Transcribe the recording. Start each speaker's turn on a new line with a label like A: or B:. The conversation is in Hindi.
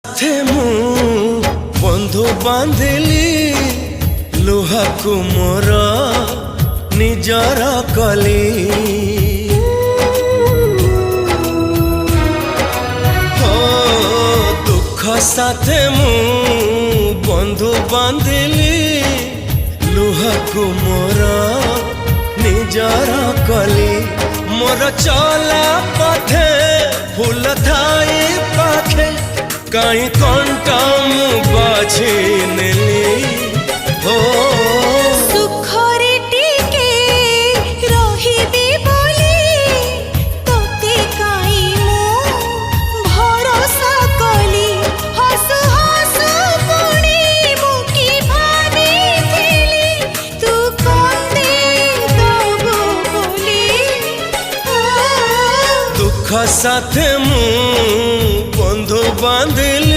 A: थे मु बंधु बांधिली लुहा को मोर निजर कली हो दुख साथे मु बंधु बांधिली लुहा को मोर निजर कली मोर चला पथे फूल थाई पाखे कहीं कंटा मु बाझी नेली हो
B: सुखरे टिके रहिबी बोली तोते काई मु भरोसा कली हसु हसु पुणी मुकी भाबिथिली तू कंदे दबो बोली
A: दुख साथे मु बंधु बांधिली